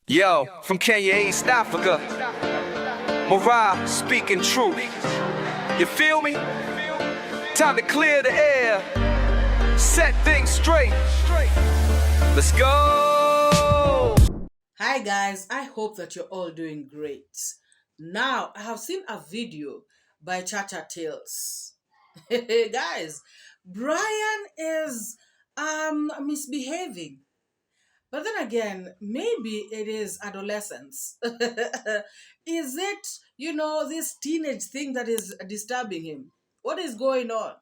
Yo, from Kenya, East Africa, MORAA speaking truth. You feel me? Time to clear the air, set things straight. Let's go! Hi guys, I hope that you're all doing great. Now, I have seen a video by 𝐶𝐶. Guys, Brian is misbehaving. But then again, maybe it is adolescence. Is it, this teenage thing that is disturbing him? What is going on?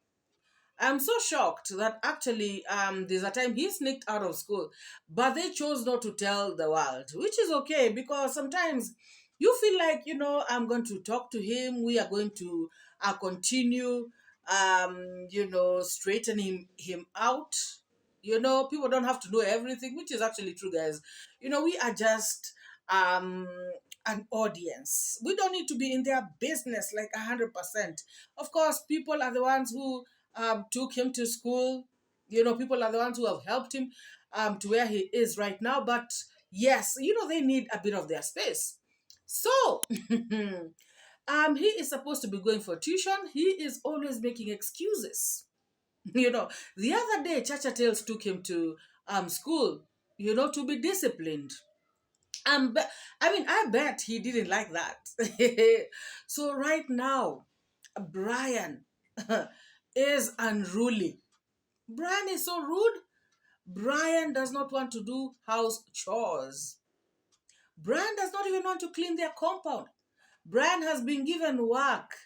I'm so shocked that actually there's a time he sneaked out of school, but they chose not to tell the world, which is okay because sometimes you feel like, I'm going to talk to him. We are going to continue, straightening him out. People don't have to know everything, which is actually true, guys. We are just um, an audience. We don't need to be in their business like 100%. Of course, people are the ones who took him to school. People are the ones who have helped him to where he is right now. But yes, they need a bit of their space. So, he is supposed to be going for tuition. He is always making excuses. The other day, 𝐶𝐶 took him to school, to be disciplined. I bet he didn't like that. So right now, Brian is unruly. Brian is so rude. Brian does not want to do house chores. Brian does not even want to clean their compound. Brian has been given work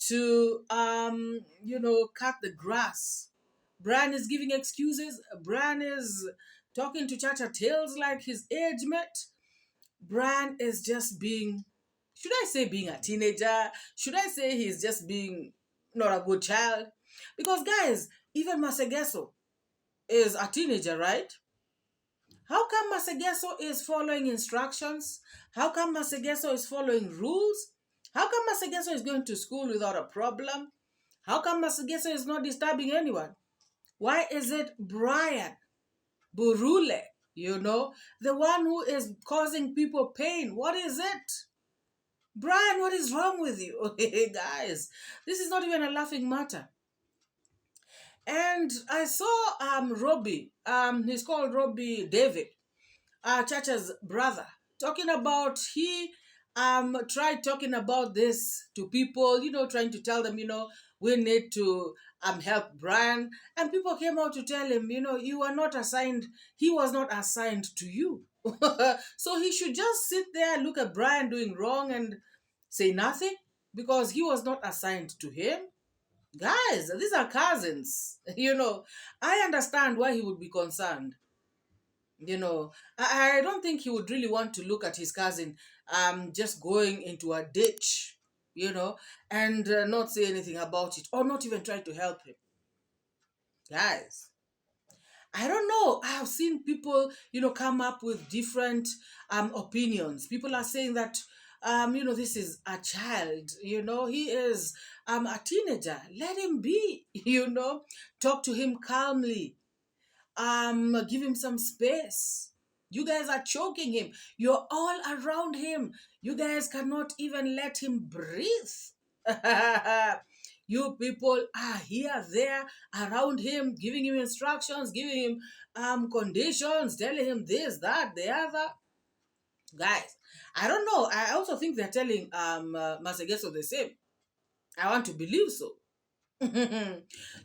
to cut the grass. Brian is giving excuses. Brian is talking to 𝐶𝐶 like his age mate. Brian is just being, should I say being a teenager? Should I say he's just being not a good child? Because guys, even 𝐷𝐻𝐿 is a teenager, right? How come 𝐷𝐻𝐿 is following instructions? How come 𝐷𝐻𝐿 is following rules? How come 𝐷𝐻𝐿 is going to school without a problem? How come 𝐷𝐻𝐿 is not disturbing anyone? Why is it Brian Burule, the one who is causing people pain? What is it? Brian, what is wrong with you? Guys, this is not even a laughing matter. And I saw Robbie, he's called Robbie David, 𝐶𝐶's brother, talking about he tried talking about this to people, trying to tell them, we need to help Brian. And people came out to tell him, you are not assigned, he was not assigned to you. So he should just sit there, look at Brian doing wrong and say nothing because he was not assigned to him. Guys, these are cousins. I understand why he would be concerned. I don't think he would really want to look at his cousin just going into a ditch, and not say anything about it or not even try to help him. Guys, I don't know. I have seen people, come up with different opinions. People are saying that this is a child, he is a teenager. Let him be, talk to him calmly. Give him some space. You guys are choking him. You're all around him. You guys cannot even let him breathe. You people are here, there, around him, giving him instructions, giving him conditions, telling him this, that, the other. Guys, I don't know. I also think they're telling 𝐷𝐻𝐿 the same. I want to believe so.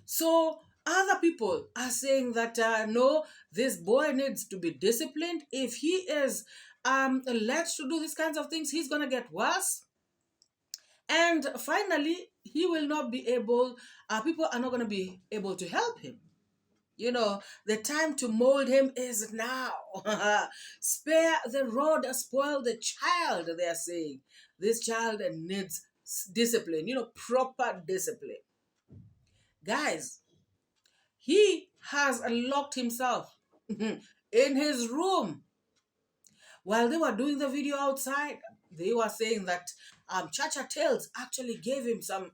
So other people are saying that no, this boy needs to be disciplined. If he is led to do these kinds of things, he's gonna get worse. And finally, he will not be able, people are not going to be able to help him. The time to mold him is now. Spare the rod, spoil the child, they are saying. This child needs discipline, proper discipline. Guys, he has locked himself in his room. While they were doing the video outside, they were saying that 𝐶𝐶 actually gave him some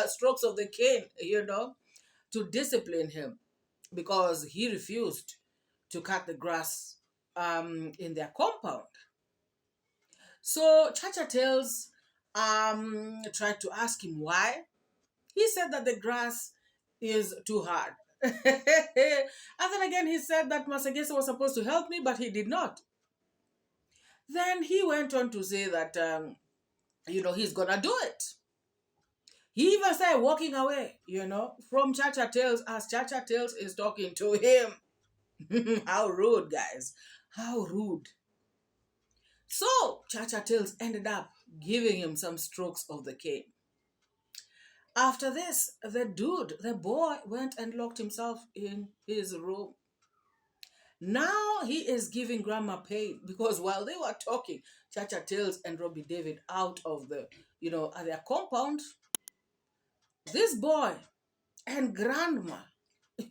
strokes of the cane, to discipline him because he refused to cut the grass in their compound. So Chacha tells tried to ask him why. He said that the grass is too hard. And then again, he said that Masagesa was supposed to help me, but he did not. Then he went on to say that, he's gonna do it. He even started walking away, from Chacha Tales as Chacha Tales is talking to him. How rude, guys. How rude. So Chacha Tales ended up giving him some strokes of the cane. After this, the boy, went and locked himself in his room. Now he is giving grandma pain because while they were talking, Chacha Tales and Robbie David out of at their compound, this boy and grandma,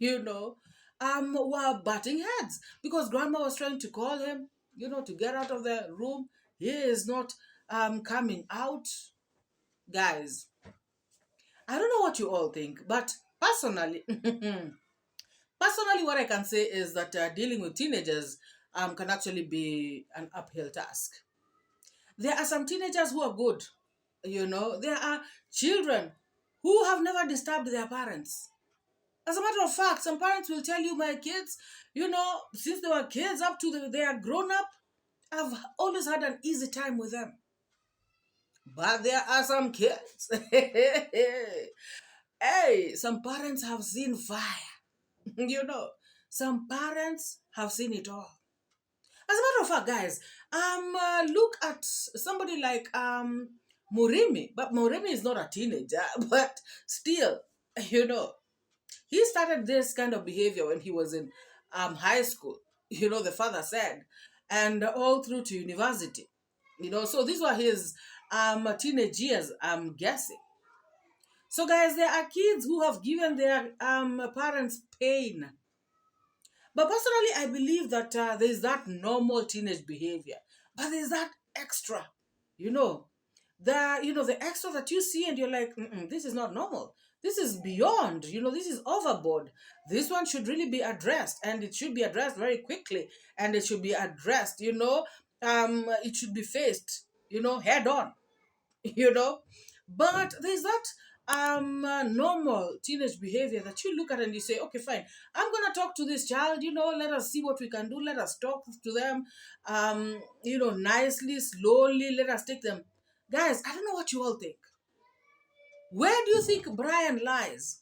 were butting heads because grandma was trying to call him, to get out of the room. He is not coming out. Guys, I don't know what you all think, but personally, what I can say is that dealing with teenagers can actually be an uphill task. There are some teenagers who are good, There are children who have never disturbed their parents. As a matter of fact, some parents will tell you, my kids, since they were kids up to they are grown up, I've always had an easy time with them. But there are some kids. Hey, some parents have seen fire. Some parents have seen it all. As a matter of fact, guys, look at somebody like Morimi. But Morimi is not a teenager, but still, he started this kind of behavior when he was in high school. The father said, and all through to university. So these were his teenage years, I'm guessing. So, guys, there are kids who have given their parents pain. But personally, I believe that there is that normal teenage behavior, but there's that extra, the extra that you see and you're like, this is not normal. This is beyond, this is overboard. This one should really be addressed, and it should be addressed very quickly, and it should be addressed, it should be faced, head on, But there's that normal teenage behavior that you look at and you say, okay, fine, I'm gonna talk to this child, let us see what we can do. Let us talk to them, nicely, slowly. Let us take them. Guys, I don't know what you all think. Where do you think Brian lies?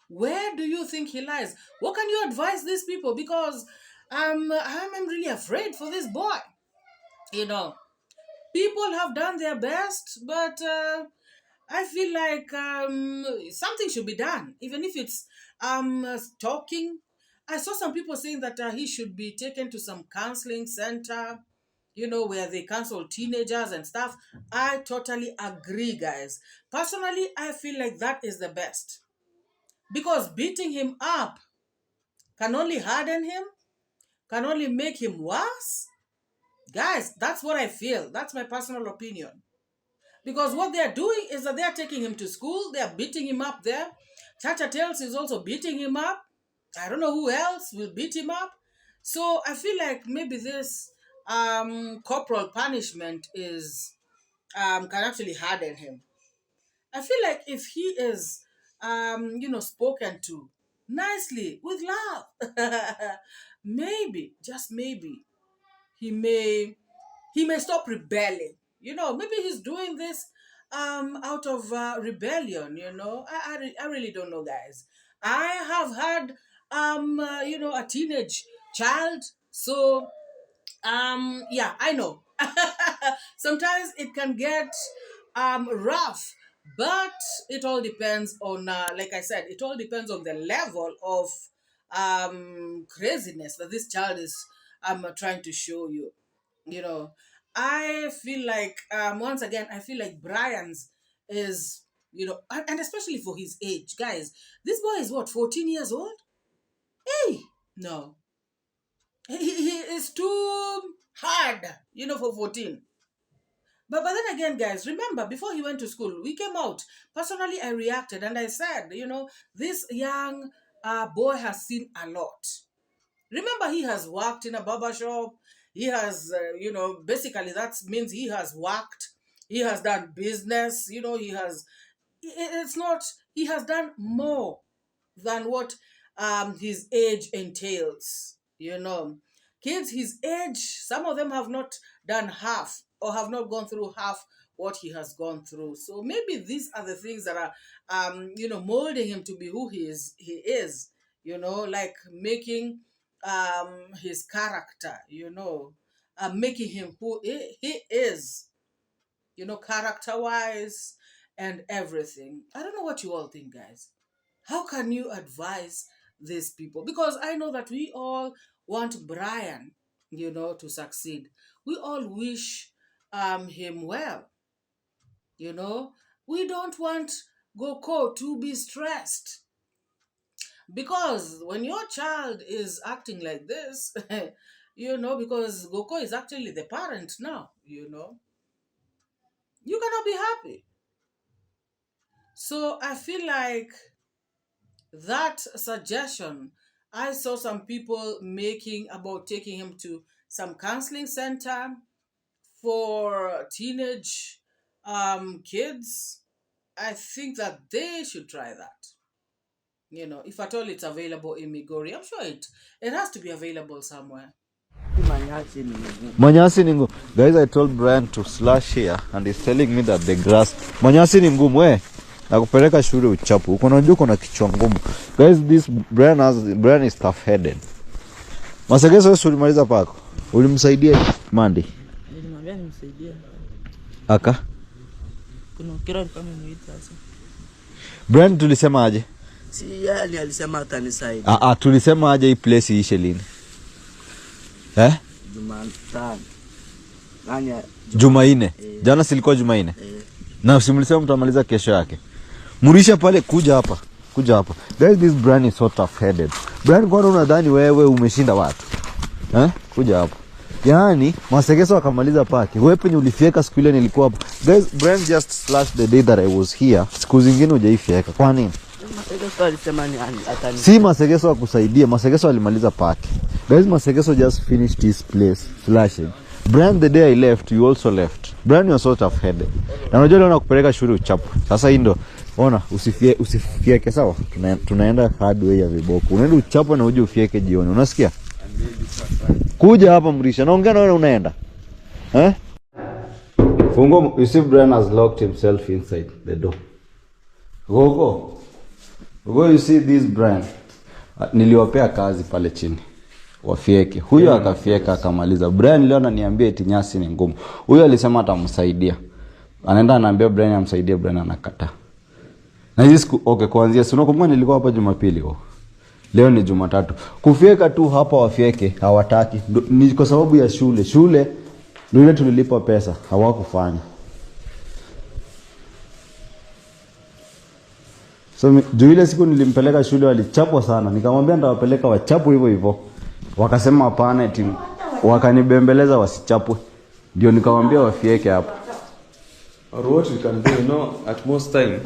Where do you think he lies? What can you advise these people? Because I'm really afraid for this boy. People have done their best, but I feel like something should be done, even if it's talking. I saw some people saying that he should be taken to some counseling center, where they counsel teenagers and stuff. I totally agree, guys. Personally, I feel like that is the best. Because beating him up can only harden him, can only make him worse. Guys, that's what I feel. That's my personal opinion. Because what they're doing is that they're taking him to school, they're beating him up there. Chacha Tales is also beating him up. I don't know who else will beat him up. So I feel like maybe this corporal punishment is can actually harden him. I feel like if he is spoken to nicely with love, maybe, just maybe, he may stop rebelling. Maybe he's doing this out of rebellion. I really don't know, guys. I have had a teenage child, so yeah, I know. Sometimes it can get rough, but it all depends on like I said, it all depends on the level of craziness that this child is trying to show you. I feel like once again, I feel like Brian's is, and especially for his age, guys. This boy is what, 14 years old? Hey, no, he is too hard, for 14. But then again, guys, remember, before he went to school, we came out. Personally, I reacted and I said, this young boy has seen a lot. Remember, he has worked in a barber shop. He has, basically that means he has worked, he has done business, it's not, he has done more than what his age entails. Kids his age, some of them have not done half or have not gone through half what he has gone through. So maybe these are the things that are molding him to be who he is, like making his character, making him who he is, character wise and everything. I don't know what you all think, guys. How can you advise these people? Because I know that we all want Brian, to succeed. We all wish him well. We don't want 𝐷𝐿𝐾𝐒 to be stressed. Because when your child is acting like this, because 𝐷𝐿𝾿𝾊 is actually the parent now, you cannot be happy. So I feel like that suggestion I saw some people making about taking him to some counseling center for teenage kids, I think that they should try that. If at all it's available in Migori, I'm sure it has to be available somewhere. Manyasi ni ngumu. Guys, I told Brian to slash here and he's telling me that the grass. Manyasi ni ngumu we. Nakupeleka shule uchapu. Uko unajua uko na kichwa ngumu. Guys, this Brian is tough-headed. Masegeso wewe ulimaliza pako. Ulimsaidia Mandi? Nilimwambia nimsaidie. Aka? Kuna kila kama mwita sasa. Brian tulisema aje? Si yeye alisema atanisaidia. Tulisema aje hii place iishe lini? Jumatano. Jumaine. Jana silikuwa Jumaine. Na simulisema mtu amaliza kesho yake. Murisha pale kuja hapa. Guys, this Brian is so tough-headed. Brian, kwa nini unadhani wewe umeshinda watu? Kuja hapa. Yaani, Masegeso akamaliza pake. Wewe penye ulifieka siku ile nilikuwa hapo. Guys, Brian just slashed the day that I was here. Siku zingine hujaifieka. Kwa nini? Masegeso alisema ni atani. Si Masegeso akusaidie. Masegeso alimaliza pake. Guys, Masegeso just finished his place flashing. Brian, the day I left, you also left. Brian, you're so tough-headed. Na unajua leo nakupeleka shule uchapu. Sasa hii ndo, ona, usifieke sawa? Tunaenda hard way ya viboko. Unaenda uchapu na uje ufieke jioni. Unasikia? Kuja hapa Mrisha. Naongea na wewe unaenda. Fungo, you see Brian has locked himself inside the door. Go, you see this Brian. Niliwapea kazi pale chini. Wafieke. Huyo akafieka akamaliza. Brian leo ananiambia eti nyasi ni ngumu. Huyo alisema atamsaidia. Anaenda anaambia Brian amsaidie, Brian anakataa. Na hizi kuanzia unakumbuka nilikuwa hapa Jumapili leo ni Jumatatu. Kufieka tu hapa wafieke hawataki. Ni kwa sababu ya shule. Shule ndio ile tulilipa pesa, hawakufanya. So juu ile siku nilimpeleka shule walichapwa sana. Nikamwambia ndawapeleka wachapu hivyo. Wakasema hapana eti wakanibembeleza wasichapwe. Ndio nikamwambia wafieke hapo. Or what we can do, at most time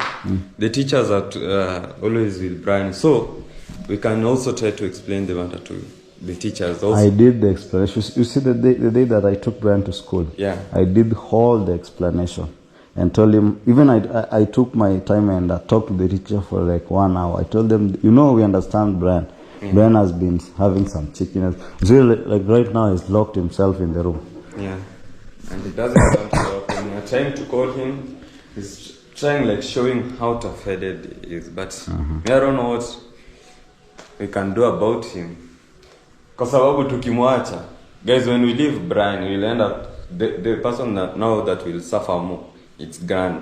the teachers are always with Brian, so we can also try to explain the matter to the teachers also. I did the explanation. You see the day that I took Brian to school, I did all the explanation and told him, even I took my time and I talked to the teacher for like 1 hour. I told them, we understand Brian. Brian has been having some chickiness. So like right now he's locked himself in the room. Yeah. And he doesn't want to open. We are trying to call him. He's trying like showing how tough-headed he is. But I don't know what we can do about him. Kwa sababu tukimwacha, guys, when we leave Brian, we'll end up the person that will suffer more. It's Gran.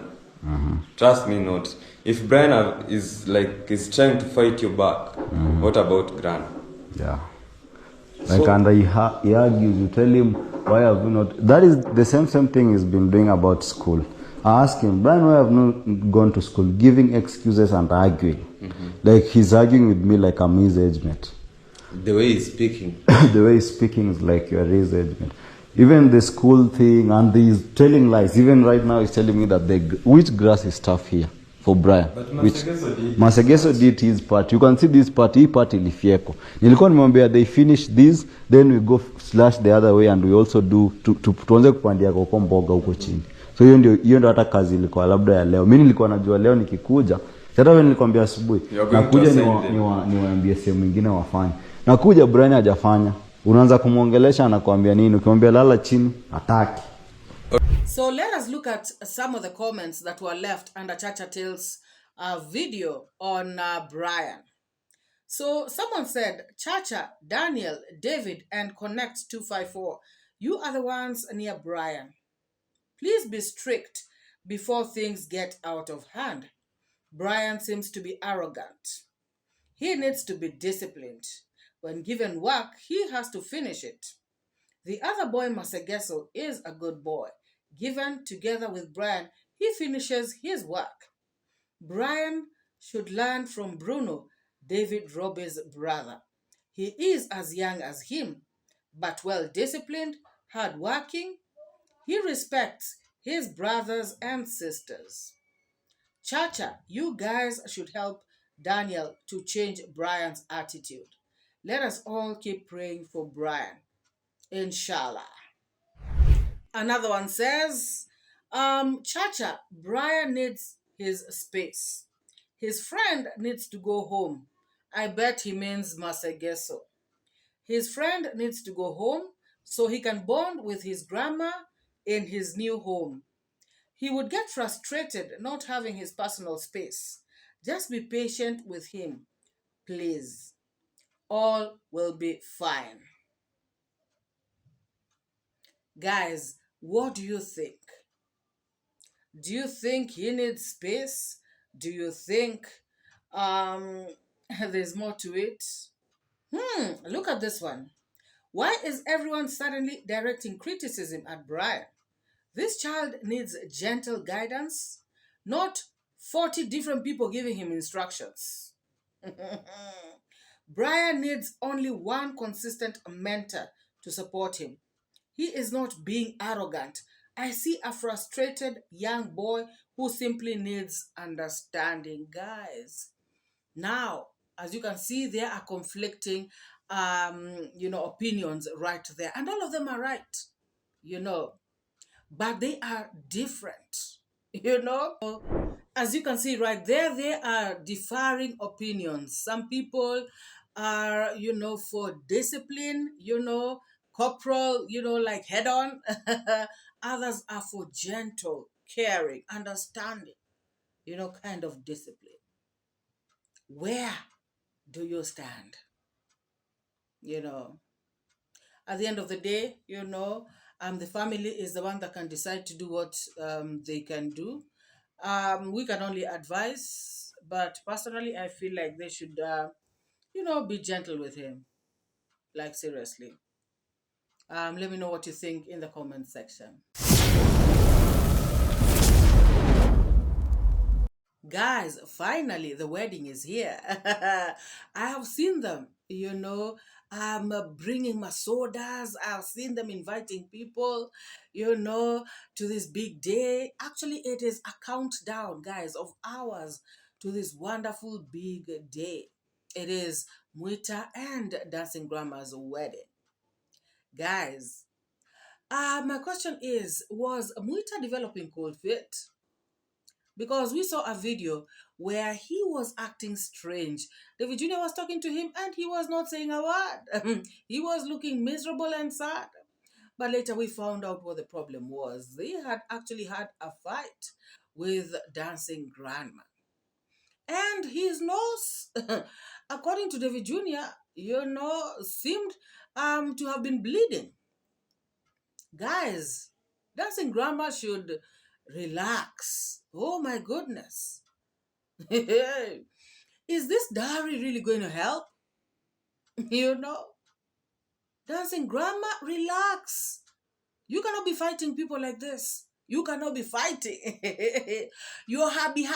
Trust me not. If Brian is trying to fight you back, what about Gran? Yeah. Like, and he argues, you tell him, why have you not? That is the same thing he's been doing about school. I ask him, Brian, why have you not gone to school? Giving excuses and arguing. Like he's arguing with me like I'm his age mate. The way he's speaking. The way he's speaking is like you're his age mate. Even the school thing, and he's telling lies. Even right now he's telling me that which grass is tough here. for Brian. But Which Masegeso did did his part. You can see this part, hii part ilifieko. Nilikuwa nimwambia they finish this, then we go slash the other way and we also do tuanze kupandia kwa mboga huko chini. So hiyo ndio hata kazi ilikuwa labda ya leo. Mimi nilikuwa najua leo nikikuja. Hata wewe nilikwambia asubuhi. Nakuja niwaambie sehemu nyingine wafanye. Nakuja Brian hajafanya. Unaanza kumuongelesha anakuambia nini? Ukimwambia lala chini, hataki. So let us look at some of the comments that were left under Chacha Tales video on Brian. So someone said, Chacha, Daniel, David, and Connect 254, you are the ones near Brian. Please be strict before things get out of hand. Brian seems to be arrogant. He needs to be disciplined. When given work, he has to finish it. The other boy, Masegeso, is a good boy. Given together with Brian, he finishes his work. Brian should learn from Bruno, David Robbie's brother. He is as young as him, but well-disciplined, hard-working. He respects his brothers and sisters. Chacha, you guys should help Daniel to change Brian's attitude. Let us all keep praying for Brian. Inshallah. Another one says, Chacha, Brian needs his space. His friend needs to go home. I bet he means Masegeso. His friend needs to go home so he can bond with his grandma in his new home. He would get frustrated not having his personal space. Just be patient with him, please. All will be fine. Guys, what do you think? Do you think he needs space? Do you think there's more to it? Look at this one. Why is everyone suddenly directing criticism at Brian? This child needs gentle guidance, not 40 different people giving him instructions. Brian needs only one consistent mentor to support him. He is not being arrogant. I see a frustrated young boy who simply needs understanding, guys. Now, as you can see, there are conflicting, opinions right there. And all of them are right, but they are different, As you can see right there, there are differing opinions. Some people are, for discipline, corporal, like head on. Others are for gentle, caring, understanding, kind of discipline. Where do you stand? At the end of the day, the family is the one that can decide to do what they can do. We can only advise, but personally, I feel like they should, be gentle with him. Like, seriously. Let me know what you think in the comment section. Guys, finally, the wedding is here. I have seen them, bringing masodas. I've seen them inviting people, to this big day. Actually, it is a countdown, guys, of hours to this wonderful big day. It is Mwita and Dancing Grandma's wedding. Guys, my question is, was Mwita developing cold feet? Because we saw a video where he was acting strange. David Jr. was talking to him and he was not saying a word. He was looking miserable and sad. But later we found out what the problem was. They had actually had a fight with Dancing Grandma. And his nose, according to David Jr., seemed to have been bleeding. Guys, Dancing Grandma should relax. Oh my goodness. Is this dowry really going to help? Dancing Grandma, relax. You cannot be fighting people like this. You cannot be fighting. You're happy.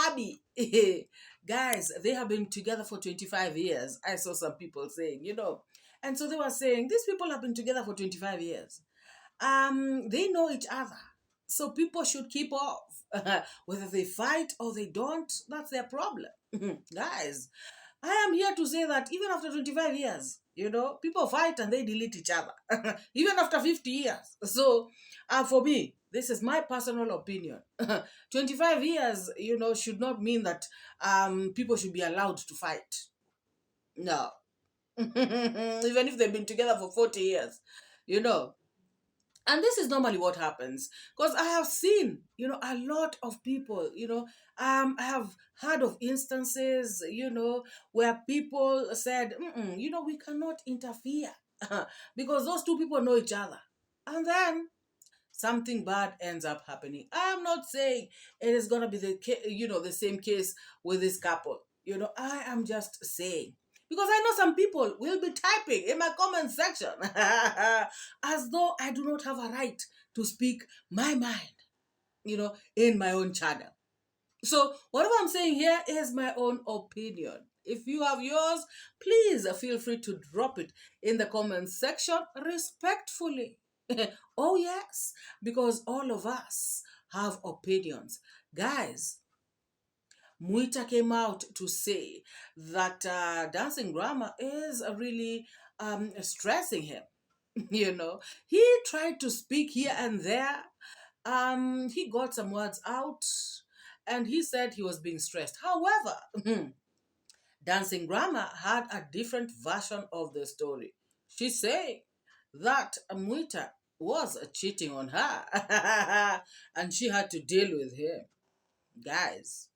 Guys, they have been together for 25 years. I saw some people saying, And so they were saying, these people have been together for 25 years. They know each other. So people should keep off. Whether they fight or they don't, that's their problem. Guys, I am here to say that even after 25 years, people fight and they delete each other. Even after 50 years. So, for me, this is my personal opinion. 25 years, should not mean that people should be allowed to fight. No. Even if they've been together for 40 years, And this is normally what happens, because I have seen, a lot of people, I have heard of instances, where people said, we cannot interfere because those two people know each other. And then something bad ends up happening. I am not saying it is going to be the same case with this couple. I am just saying, because I know some people will be typing in my comment section as though I do not have a right to speak my mind, in my own channel. So whatever I'm saying here is my own opinion. If you have yours, please feel free to drop it in the comment section respectfully. Oh yes, because all of us have opinions. Guys, Mwita came out to say that dancing grammar is really stressing him. He tried to speak here and there. He got some words out and he said he was being stressed. However, dancing grammar had a different version of the story. She said that Mwita was cheating on her and she had to deal with him. Guys,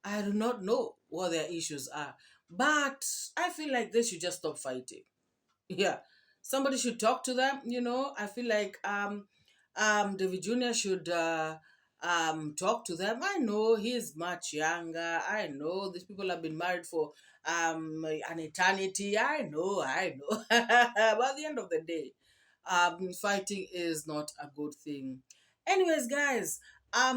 I do not know what their issues are, but I feel like they should just stop fighting. Yeah, somebody should talk to them. I feel like davyjnr should talk to them. I know he's much younger. I know these people have been married for an eternity. I know. But at the end of the day, fighting is not a good thing. Anyways, guys,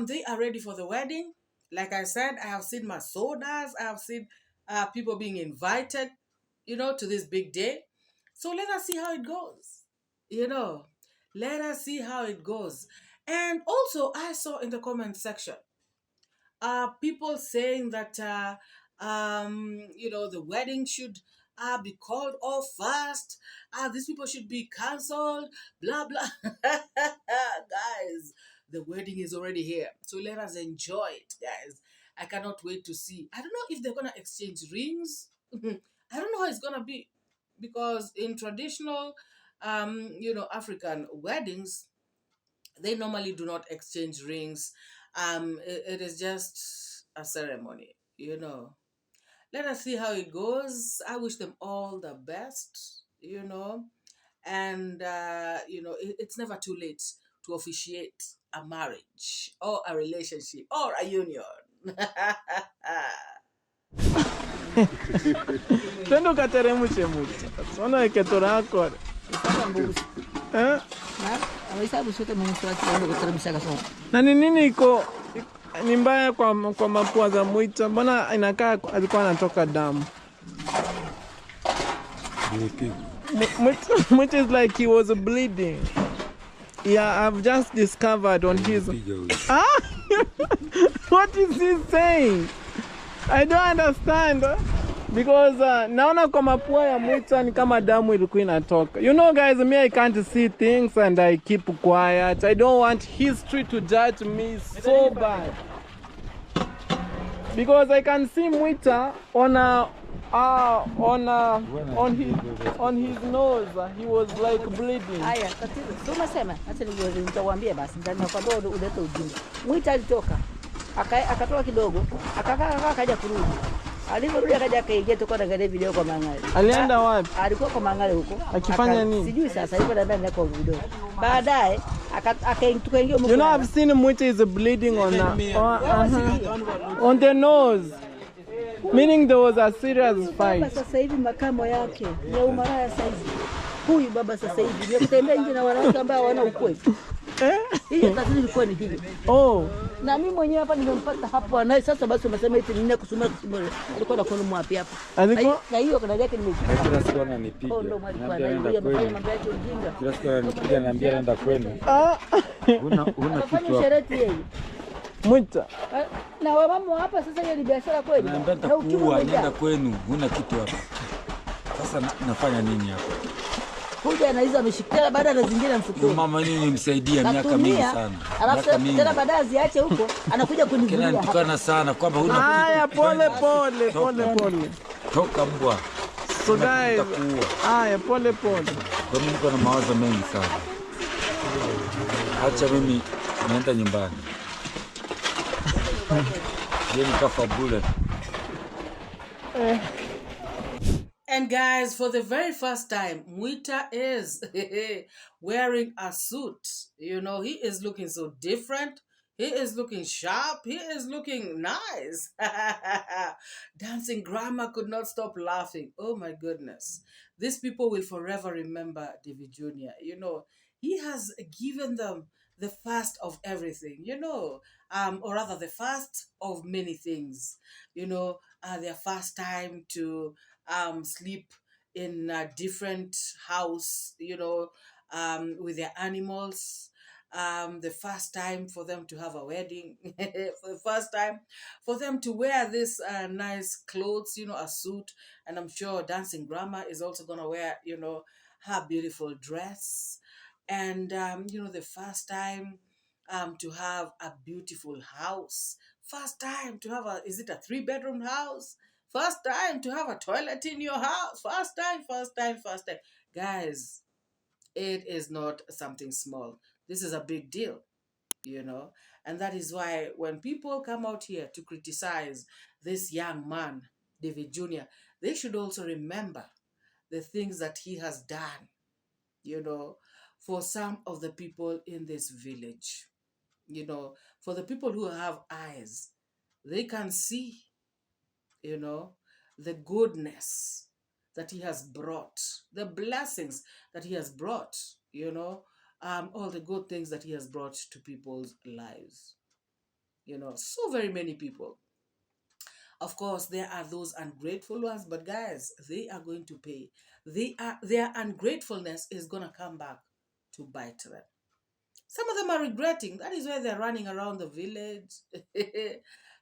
they are ready for the wedding. Like I said, I have seen masodas. I have seen people being invited, to this big day. So let us see how it goes. Let us see how it goes. And also, I saw in the comment section, people saying that, the wedding should be called off fast. These people should be cancelled, blah, blah. Guys, the wedding is already here. So let us enjoy it, guys. I cannot wait to see. I don't know if they're going to exchange rings. I don't know how it's going to be. Because in traditional, African weddings, they normally do not exchange rings. It is just a ceremony, Let us see how it goes. I wish them all the best, And, it's never too late to officiate a marriage or a relationship or a union. Tendo kateremshe mucha. Sona eketora yako. Na nini iko ni mbaya kwa mapua za Mwita? Mbona inakaa alikuwa anatoka damu? Which is like he was bleeding. Yeah, I've just discovered on his... What is he saying? I don't understand. Because naona kwa mapua ya Mwita ni kama damu ilikuwa inatoka. Guys, me, I can't see things and I keep quiet. I don't want history to judge me so bad. Because I can see Mwita on his nose. He was like bleeding. Haya, tatizo. Tunasema, acha nitawaambia basi. Nitakwambia ulete ujinga. Mwita alitoka. Akatoka kidogo, akaja kurudi. Aliporudi akaja akaingia tuko na video kwa Mangale. Alienda wapi? Alikuwa kwa Mangale huko. Akifanya nini? Sijui sasa, yuko ndani kwa video. Baadaye tukaingia huko. I've seen Mwita is bleeding on the nose. Meaning there was a serious fight. Baba sasa hivi makamo yake ya umaraya saizi. Huyu baba sasa hivi ni kutembea nje na wanawake ambao hawana ukweli. Hiyo tatizo ilikuwa ni hiyo. Oh. Na mimi mwenyewe hapa nimempata hapo naye sasa basi umesema eti nini kusoma alikuwa na kono mwapi hapa. Na hiyo kana yake nimechukua. Kila siku ananipiga. Anafanya mambo yake ujinga. Kila siku ananipiga naambia naenda kwenu. Una kitu. Shareti yeye. Mwita. Na wamama hapa sasa, hiyo ni biashara kweli? Naambia nitakuua, nenda kwenu, huna kitu hapa. Sasa nafanya nini hapa? Kuja na hizo ameshikia, baada na zingine mfukoni. Mama nini nimsaidia miaka mingi sana. Alafu tena baadaye ziache huko, anakuja kunivulia. Kina nitukana sana kwamba huna kitu. Haya, pole. Toka mbwa. So guys, haya pole. Kwa mimi niko na mawazo mengi sana. Acha mimi naenda nyumbani. Yeye kafa bure. And guys, for the very first time, Mwita is wearing a suit. You know, he is looking so different. He is looking sharp. He is looking nice. Dancing Grandma could not stop laughing. Oh my goodness. These people will forever remember David Jr. You know, he has given them the first of everything, you know, or rather the first of many things. You know, their first time to sleep in a different house, you know, with their animals. The first time for them to have a wedding, for the first time for them to wear this nice clothes, you know, a suit. And I'm sure Dancing Grandma is also going to wear, you know, her beautiful dress. And, you know, the first time to have a beautiful house. First time to have is it a 3-bedroom house? First time to have a toilet in your house. First time. Guys, it is not something small. This is a big deal, you know. And that is why when people come out here to criticize this young man, David Jr., they should also remember the things that he has done, you know, for some of the people in this village. You know, for the people who have eyes, they can see, you know, the goodness that he has brought, the blessings that he has brought, you know, all the good things that he has brought to people's lives. You know, so very many people. Of course, there are those ungrateful ones, but guys, they are going to pay. Their ungratefulness is going to come back to bite them. Some of them are regretting. That is why they're running around the village,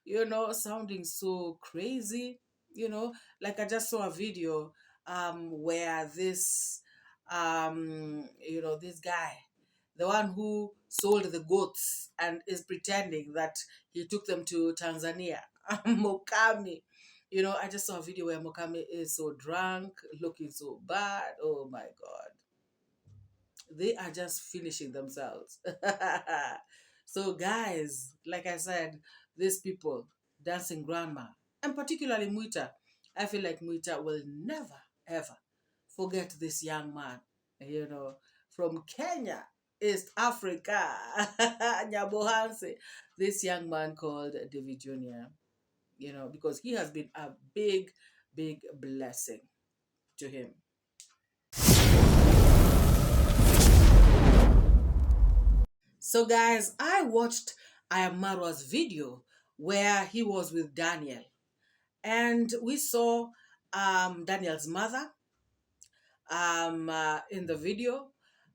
you know, sounding so crazy. You know, like I just saw a video where this, you know, this guy, the one who sold the goats and is pretending that he took them to Tanzania, Mokami. You know, I just saw a video where Mokami is so drunk, looking so bad. Oh my God. They are just finishing themselves. So guys, like I said, these people, Dancing Grandma, and particularly Mwita, I feel like Mwita will never, ever forget this young man, you know, from Kenya, East Africa, Nyabohanse, this young man called David Jr., you know, because he has been a big, big blessing to him. So guys, I watched iammarwa's video where he was with Daniel, and we saw Daniel's mother in the video,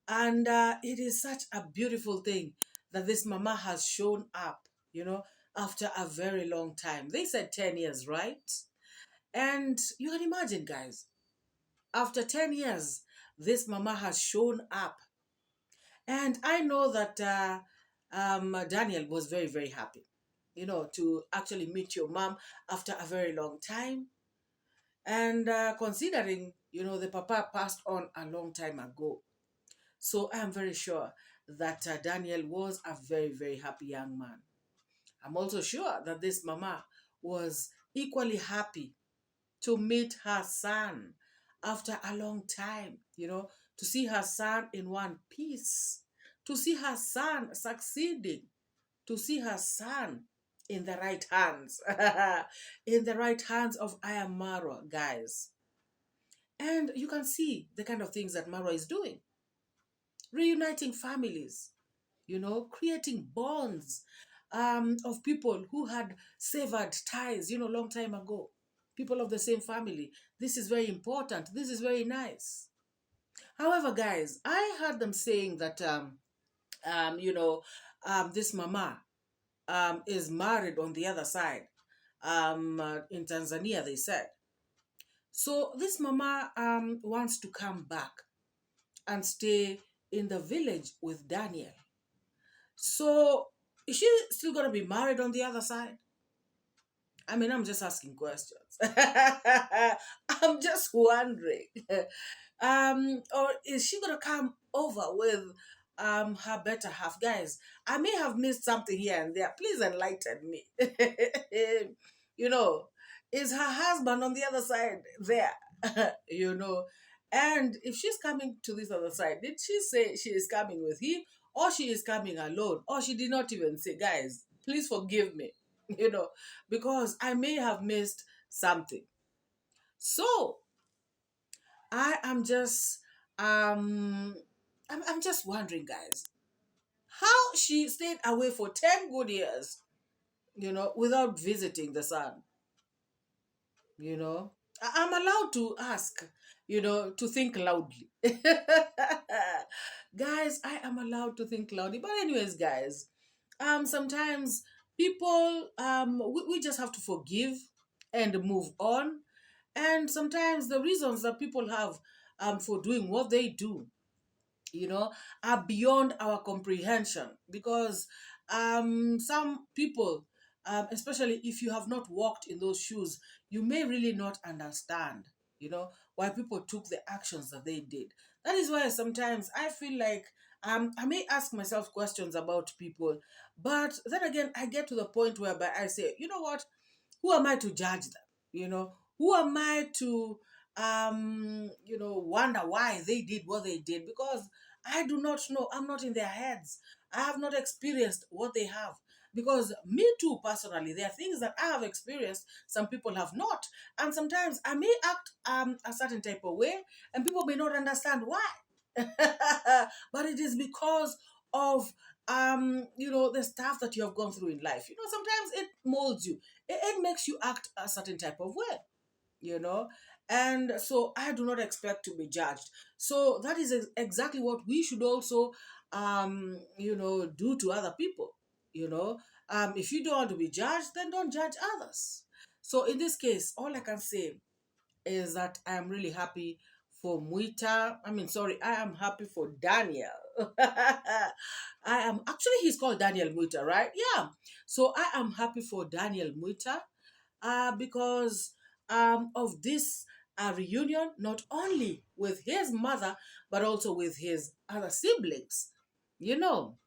and it is such a beautiful thing that this mama has shown up, you know, after a very long time. They said 10 years, right? And you can imagine, guys, after 10 years, this mama has shown up. And I know that Daniel was very, very happy, you know, to actually meet your mom after a very long time. And considering, you know, the papa passed on a long time ago. So I am very sure that Daniel was a very, very happy young man. I'm also sure that this mama was equally happy to meet her son after a long time, you know, to see her son in one piece, to see her son succeeding, to see her son in the right hands, in the right hands of iammarwa, guys. And you can see the kind of things that Marwa is doing. Reuniting families, you know, creating bonds of people who had severed ties, you know, long time ago. People of the same family. This is very important. This is very nice. However, guys, I heard them saying that, you know, this mama is married on the other side. In Tanzania, they said. So this mama wants to come back and stay in the village with Daniel. So is she still gonna be married on the other side? I mean, I'm just asking questions. I'm just wondering. Or is she gonna come over with her better half? Guys, I may have missed something here and there. Please enlighten me. You know, is her husband on the other side there? You know, and if she's coming to this other side, did she say she is coming with him, or she is coming alone, or she did not even say? Guys, please forgive me. You know, because I may have missed something. So I am just I'm just wondering, guys, how she stayed away for 10 good years, you know, without visiting the son. You know, I'm allowed to ask, you know, to think loudly. Guys, I am allowed to think loudly. But anyways, guys, sometimes people we just have to forgive and move on. And sometimes the reasons that people have for doing what they do, you know, are beyond our comprehension, because some people, especially if you have not walked in those shoes, you may really not understand, you know, why people took the actions that they did. That is why sometimes I feel like I may ask myself questions about people, but then again I get to the point whereby I say, you know what, who am I to judge them? You know, who am I to you know, wonder why they did what they did? Because I do not know. I'm not in their heads. I have not experienced what they have. Because me too, personally, there are things that I have experienced, some people have not. And sometimes I may act a certain type of way, and people may not understand why. But it is because of you know, the stuff that you have gone through in life. You know, sometimes it molds you. It makes you act a certain type of way, you know. And so I do not expect to be judged. So that is exactly what we should also you know, do to other people, you know. If you don't want to be judged, then don't judge others. So in this case, all I can say is that I am really happy for Muita. I mean, sorry, I am happy for Daniel. I am actually, he's called Daniel Muita, right? Yeah. So I am happy for Daniel Muita because of this reunion, not only with his mother, but also with his other siblings. You know,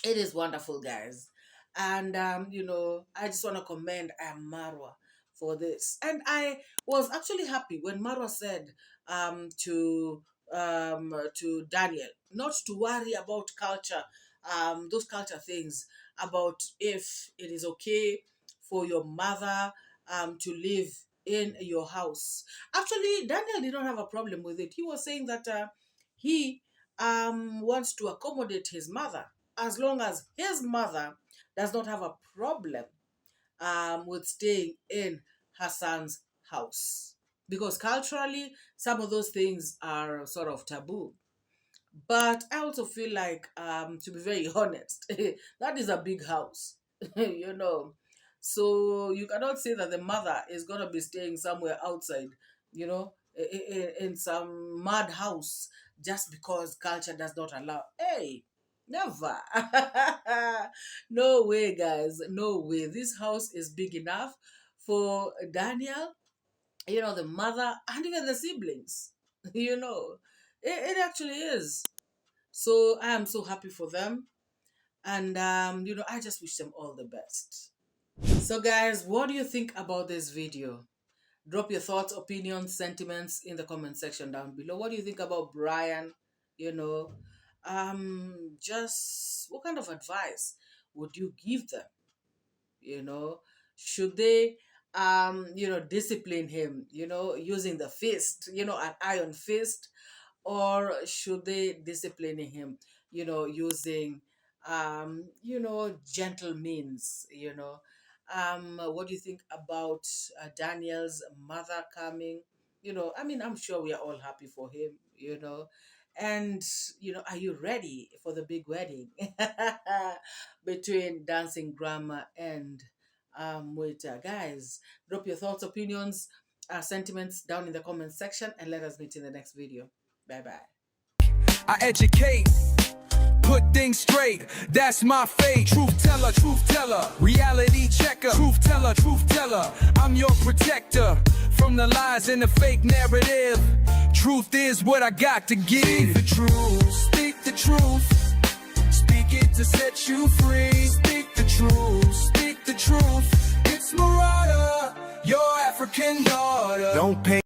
it is wonderful, guys. And you know, I just want to commend Marwa for this. And I was actually happy when Marwa said to Daniel not to worry about culture, those culture things, about if it is okay for your mother to live in your house. Actually, Daniel did not have a problem with it. He was saying that he wants to accommodate his mother, as long as his mother does not have a problem with staying in her son's house. Because culturally, some of those things are sort of taboo. But I also feel like, to be very honest, that is a big house, you know. So you cannot say that the mother is going to be staying somewhere outside, you know, in some mad house just because culture does not allow. Hey, never. No way, guys. No way. This house is big enough for Daniel, you know, the mother, and even the siblings. You know, it actually is. So I am so happy for them. And, you know, I just wish them all the best. So, guys, what do you think about this video? Drop your thoughts, opinions, sentiments in the comment section down below. What do you think about Brian? You know, just what kind of advice would you give them? You know, should they, you know, discipline him, you know, using the fist, you know, an iron fist, or should they discipline him, you know, using you know, gentle means, you know? What do you think about Daniel's mother coming? You know, I mean, I'm sure we are all happy for him, you know. And, are you ready for the big wedding between Dancing Grandma and Mwita? Guys, drop your thoughts, opinions, sentiments down in the comment section, and let us meet in the next video. Bye-bye. I educate, put things straight, that's my fate. Truth teller, reality checker. Truth teller, I'm your protector from the lies and the fake narrative. Truth is what I got to give. Speak the truth, speak the truth. Speak it to set you free. Speak the truth, speak the truth. It's MORAA, your African daughter. Don't pay